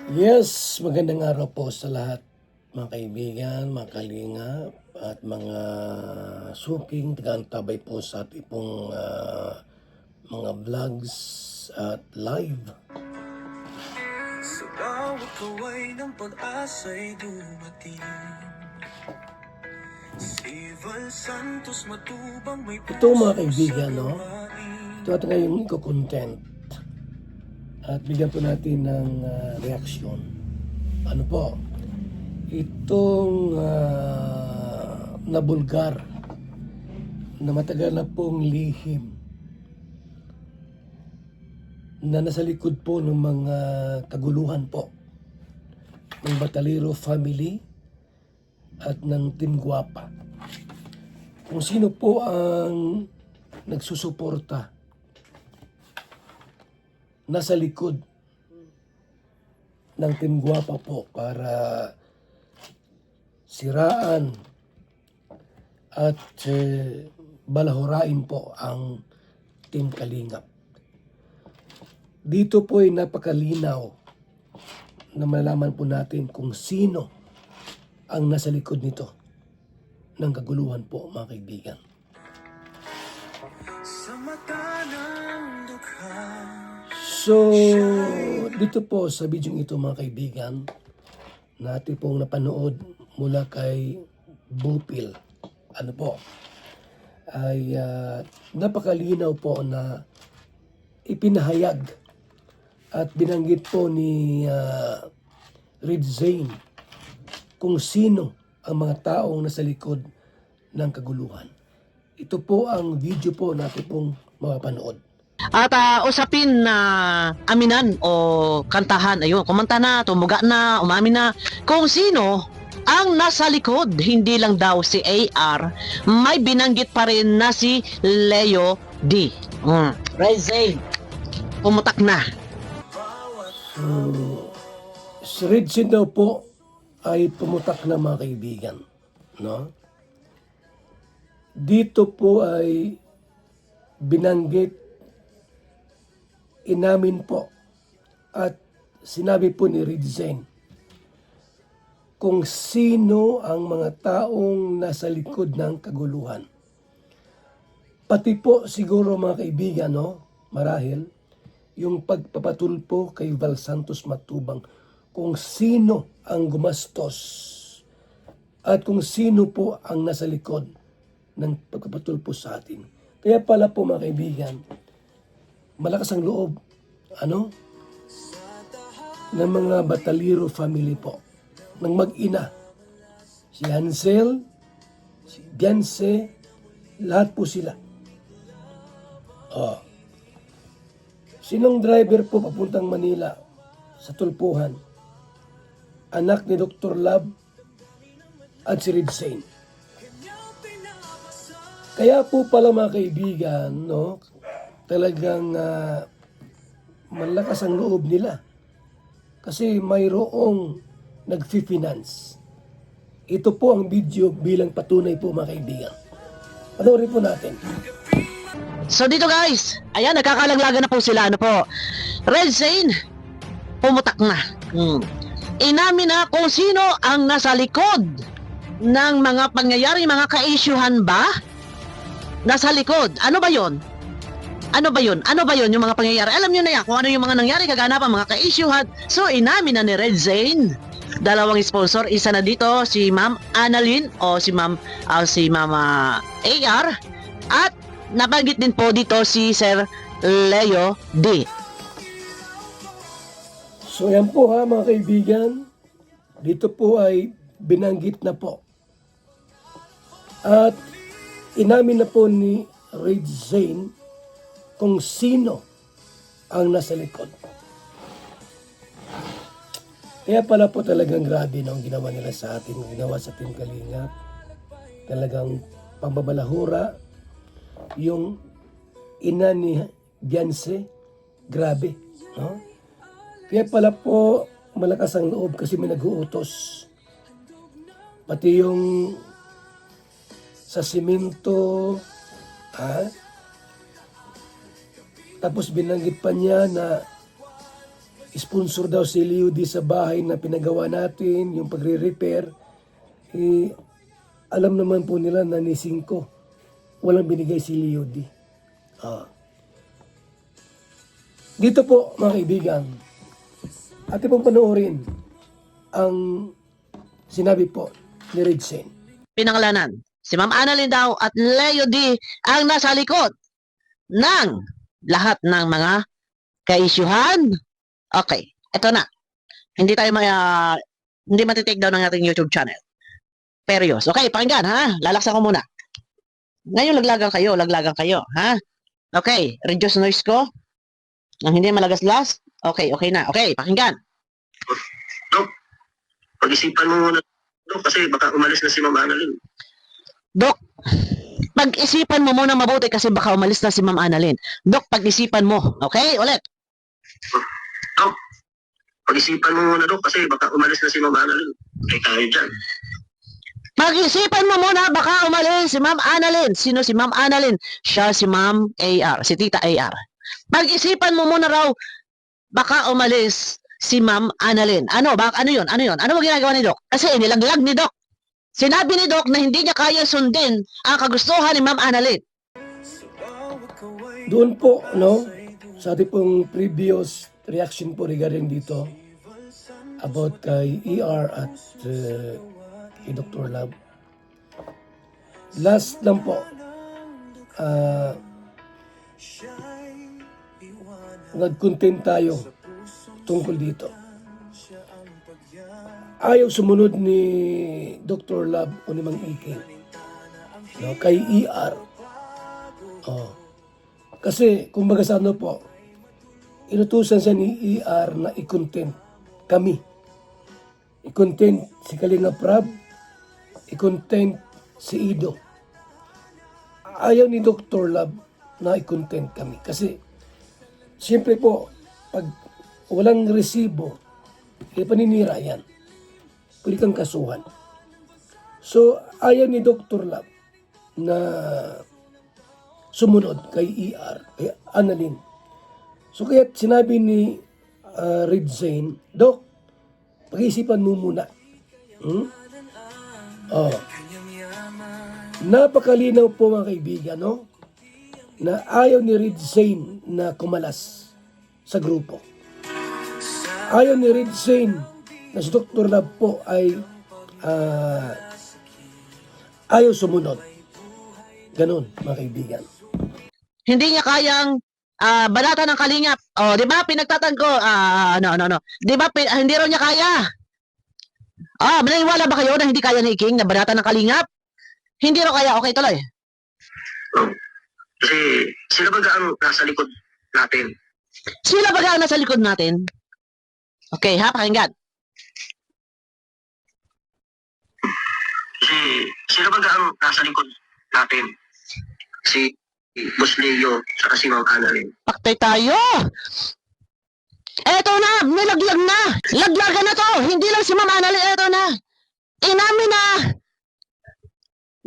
Yes, magandang araw po sa lahat mga kaibigan, mga kalingap at mga suking taga-antabay po sa ating pong mga vlogs at live. Sa bawat kaway ng pag-asa'y dumating. Si Val Santos matubang may Ito mga puso kaibigan, sa no? gawain. Ito ating ngayong iko-content at bigyan po natin ng reaksyon. Ano po? Itong nabulgar na matagal na pong lihim na nasa likod po ng mga kaguluhan po ng Batalero family at ng Team Guapa. Kung sino po ang nagsusuporta nasa likod ng Team Guapa po para siraan at balahurain po ang Team Kalingap. Dito po ay napakalinaw na malalaman po natin kung sino ang nasa likod nito ng kaguluhan po mga kaibigan. Sa mata ng dukha. So, dito po sa video ito mga kaibigan, natin pong napanood mula kay Bupil. Ano po? Ay napakalinaw po na ipinahayag at binanggit po ni Red Zane kung sino ang mga taong nasa likod ng kaguluhan. Ito po ang video po natin pong mapapanood. At usapin na aminan o kantahan, ayun, kumanta na, tumuga na, umamin na, kung sino ang nasa likod, hindi lang daw si AR, may binanggit pa rin na si Leo D. Rizay, pumutak na. Si Red Zane daw po ay pumutak na mga kaibigan. No? Dito po ay binanggit, inamin po at sinabi po ni Red Zane kung sino ang mga taong nasa likod ng kaguluhan. Pati po siguro mga kaibigan, no, marahil, yung pagpapatulpo kay Val Santos Matubang kung sino ang gumastos at kung sino po ang nasa likod ng pagpapatulpo sa atin. Kaya pala po mga kaibigan, malakas ang loob, ng mga Batalero family po, ng mag-ina. Si Hansel, si Bianse, lahat po sila. Sinong driver po papuntang Manila sa Tulpuhan? Anak ni Dr. Love at si Red Zane. Kaya po pala mga kaibigan, no, talagang malakas ang loob nila. Kasi mayroong nag-finance. Ito po ang video bilang patunay po mga kaibigan. Panoorin po natin. So dito guys, ayan, nagkakalaglagan na po sila, ano po, Red Zane, pumutak na. Inamin na kung sino ang nasa likod ng mga pangyayari, mga ka-issuehan ba? Nasa likod, ano ba yon? Ano ba yun? Ano ba yun yung mga pangyayari? Alam nyo na yan kung ano yung mga nangyari, kaganapan, mga ka-issuehan. So inamin na ni Red Zane, dalawang sponsor, isa na dito si Ma'am Annalyn o si Mama AR, at nabanggit din po dito si Sir Leo D. So yan po ha mga kaibigan, dito po ay binanggit na po. At inamin na po ni Red Zane kung sino ang nasa likod. Kaya pala po talagang grabe no, ang ginawa nila sa atin, ginawa sa Team Kalingap. Talagang pambabalahura. Yung ina ni Bianse, grabe. No? Kaya pala po malakas ang loob kasi may nag-uutos. Pati yung sa simento, tapos binanggit pa niya na sponsor daw si Leo D sa bahay na pinagawa natin, yung pagre-repair. Alam naman po nila na ni 5 walang binigay si Leo D. Dito po mga kaibigan, atin pong panoorin ang sinabi po ni Red Zane. Pinangalanan. Si Ma'am Annalyn daw at Leo D ang nasa likod ng lahat ng mga ka-isyuhan. Okay, eto na. Hindi tayo hindi matitake down ng ating YouTube channel. Perios. Okay, pakinggan ha. Lalaksan ko muna. Ngayon laglagan kayo, ha? Okay, reduce noise ko. Nang hindi malagaslas. Okay, okay na. Okay, pakinggan. Dok, pag-isipan mo muna, Dok, kasi baka umalis na si Ma'am Annalyn. Dok, pag-isipan mo muna mabuti kasi baka umalis na si Ma'am Annalyn. Dok, pag-isipan mo. Okay, ulit. Dok, pag-isipan mo muna, Dok, kasi baka umalis na si Ma'am Annalyn. Kaya tayo dyan. Pag-isipan mo muna baka umalis si Ma'am Annalyn. Sino si Ma'am Annalyn? Siya si Ma'am AR, si Tita AR. Pag-isipan mo muna raw baka umalis si Ma'am Annalyn. Ano yun? Ano ba ginagawa ni Doc? Kasi nilaglag ni Doc. Sinabi ni Doc na hindi niya kaya sundin ang kagustuhan ni Ma'am Annalyn. Doon po, no, sa ating pong previous reaction po regarding dito about kay ER at kay Dr. Love. Last lang po, nag-content tayo tungkol dito. Ayaw sumunod ni Dr. Love o ni Mang Iking, no, kay ER. Kasi, kumbaga sa ano po, inutusan siya ni ER na i-content kami. I-content si Kalinga Prab, i-content si Ido. Ayaw ni Dr. Love na i-content kami. Kasi, siyempre po, pag walang resibo, paninira yan. Pwede kang kasuhan. So, ayaw ni Dr. Love na sumunod kay ER, kay Annalyn. So, kaya sinabi ni Red Zane, Doc, pag-isipan mo muna. Napakalinaw po mga kaibigan, no? Na ayaw ni Red Zane na kumalas sa grupo. Ayaw ni Red Zane na si Dr. Love po ay ayaw sumunod. Ganon, mga kaibigan. Hindi niya kayang banata ng kalingap. Oh, 'di ba? Pinagtatanggol. No. 'Di ba hindi raw niya kaya? Maniniwala ba kayo na hindi kaya ni King na banata ng kalingap? Hindi raw kaya. Okay, tuloy. Kasi sila ba ang nasa likod natin? Sila ba ang nasa likod natin? Okay, ha? Pakinggan. Kasi sila ba ang nasa likod natin? Si Boss Leo saka si Ma'am Annalyn. Paktay tayo. Eto na, nilaglag na. Laglagan na to. Hindi lang si Ma'am Annalyn. Eto na. Inamin na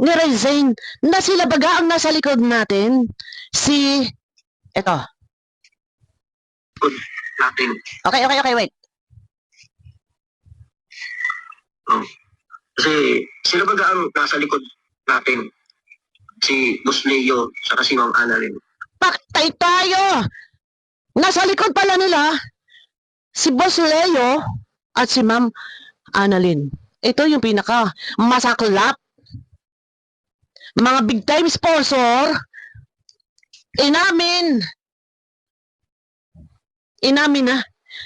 ni Red Zane na sila baga ang nasa likod natin. Eto. Likod natin. Okay, wait. Kasi sila ba ang nasa likod natin? Si Boss Leo saka si Ma'am Annalyn. Paktay tayo. Nasa likod pala nila si Boss Leo at si Ma'am Annalyn. Ito yung pinaka masaklap. Mga big time sponsor. Inamin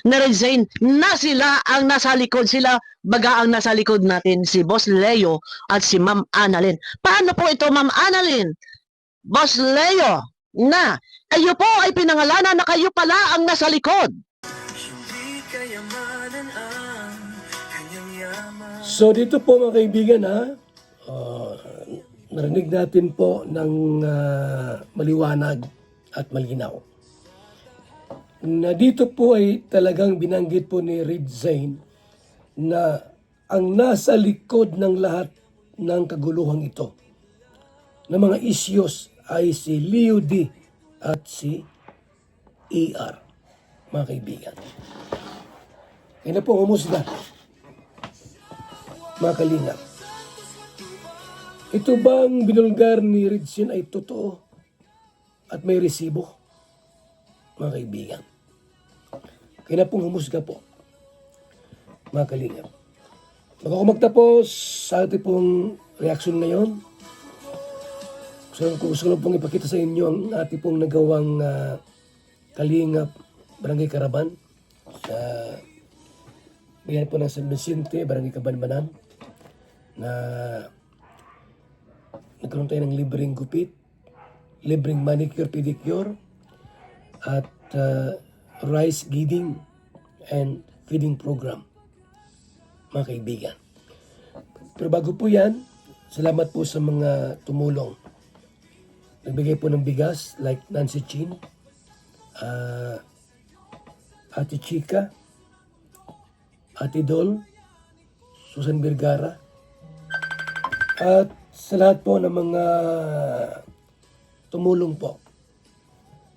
na Red Zane na sila ang nasa likod. Sila baga ang nasa likod natin, si Boss Leo at si Ma'am Annalyn. Paano po ito, Ma'am Annalyn? Boss Leo, na kayo po ay pinangalanan na kayo pala ang nasa likod. Hindi kayamanan ang kanyang yaman. So dito po mga kaibigan narinig natin po ng maliwanag at malinaw. Na dito po ay talagang binanggit po ni Red Zane na ang nasa likod ng lahat ng kaguluhang ito na mga issues ay si Leo D at si ER, mga kaibigan. Kaya na po humusga, mga kalingap. Ito bang binulgar ni Ridson ay totoo at may resibo, mga kaibigan? Kaya na pong humusga po, mga kalingap. Bago ko magtapos sa ating pong reaksyon ngayon, gusto ko pong ipakita sa inyo ang ating pong nagawang Kalingap Barangay Caravan sa bayan po ng San Vicente, Barangay Cabanbanan, na nagkaroon tayo ng libreng gupit, libreng manicure, pedicure, at rice giving and feeding program, mga kaibigan. Pero bago po yan, salamat po sa mga tumulong. Nagbigay po ng bigas like Nancy Chin, Ate Chica, Ate Dol, Susan Vergara, at sa lahat po ng mga tumulong po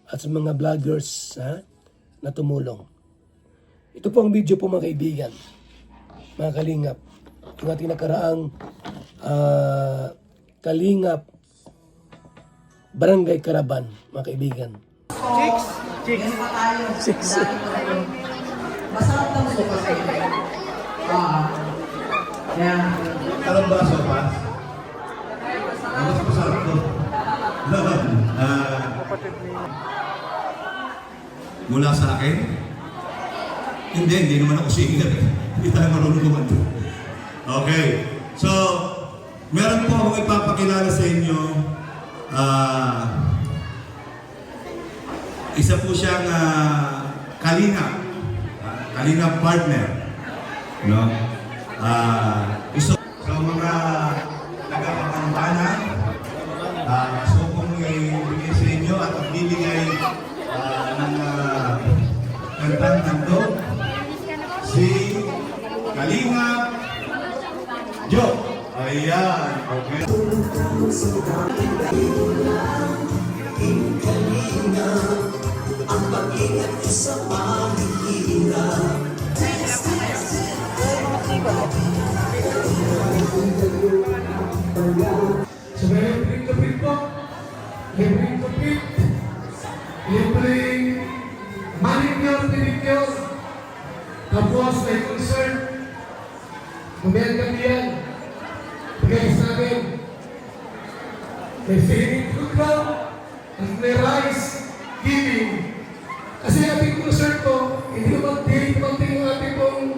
at sa mga vloggers na tumulong. Ito po ang video po, mga kaibigan, mga kalingap, yung ating nakaraang Kalingap Barangay Caravan, mga kaibigan. Masarap ng sopas ay Alam ba sopas? Mas masarap to. Mula sa akin? Hindi naman ako singer. Hindi tayo marunong kumanta. Okay. So, meron po akong ipapakilala sa inyo. Isa po siyang Kalingap partner. No? Gusto sa mga nagkakampana, gusto kong ibigay sa inyo at magbibigay ng kantang tanto si Kalingap Joe. Ayan, okay. Ang pag-ingat sa pahihirap. So may libreng kapit po, libreng kapit, libreng manicure, pedicure, tapos may concert, kumain kami yan, bigay sa amin, may feeding program, at may rice giving. Kasi ating concert po, hindi naman yung ating pong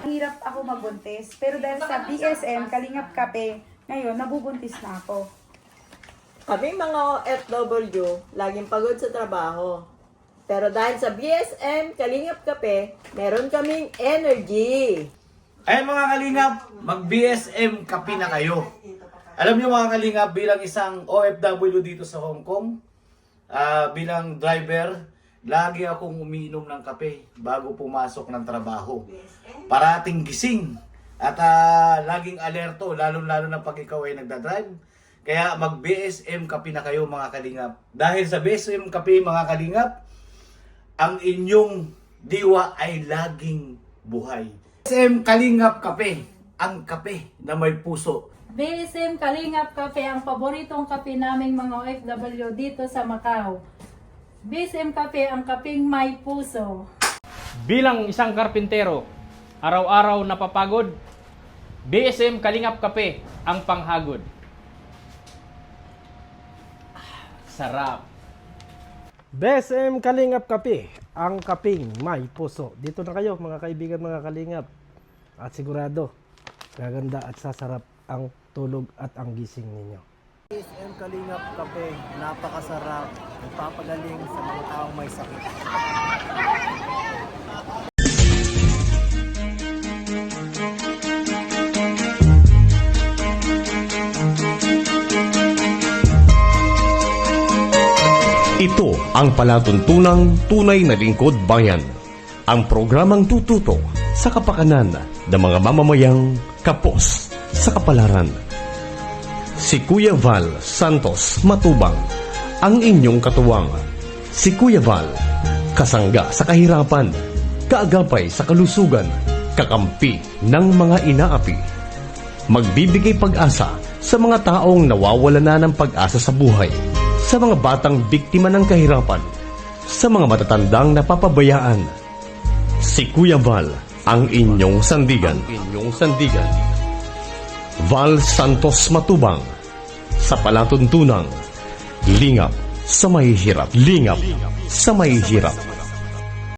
Hirap ako magbuntis, pero dahil sa BSM, Kalingap Kape, ngayon, nabubuntis na ako. Kaming mga OFW, laging pagod sa trabaho. Pero dahil sa BSM, Kalingap Kape, meron kaming energy. Ayan mga kalingap, mag-BSM kape na kayo. Alam niyo mga kalingap, bilang isang OFW dito sa Hong Kong, bilang driver, lagi akong umiinom ng kape bago pumasok ng trabaho. Parating gising at laging alerto, lalo-lalo na pag ikaw ay nagdadrive. Kaya mag-BSM kape na kayo mga kalingap. Dahil sa BSM kape mga kalingap, ang inyong diwa ay laging buhay. BSM Kalingap Kape, ang kape na may puso. BSM Kalingap Kape, ang paboritong kape naming mga OFW dito sa Macau. BSM Kape, ang kapeng may puso. Bilang isang karpintero, araw-araw napapagod, BSM Kalingap Kape, ang panghagod. Sarap. BSM Kalingap Kape, ang kaping may puso. Dito na kayo mga kaibigan, mga kalingap. At sigurado, gaganda at sasarap ang tulog at ang gising ninyo. BSM Kalingap Kape, napakasarap. Nagpapagaling sa mga taong may sakit. Ito ang palatuntunang tunay na lingkod bayan. Ang programang tututo sa kapakanan ng mga mamamayang kapos sa kapalaran. Si Kuya Val Santos Matubang, ang inyong katuwang. Si Kuya Val, kasangga sa kahirapan, kaagapay sa kalusugan, kakampi ng mga inaapi. Magbibigay pag-asa sa mga taong nawawala na ng pag-asa sa buhay, sa mga batang biktima ng kahirapan, sa mga matatandang napapabayaan. Si Kuya Val, ang inyong sandigan. Val Santos Matubang, sa palatuntunang lingap sa mahihirap.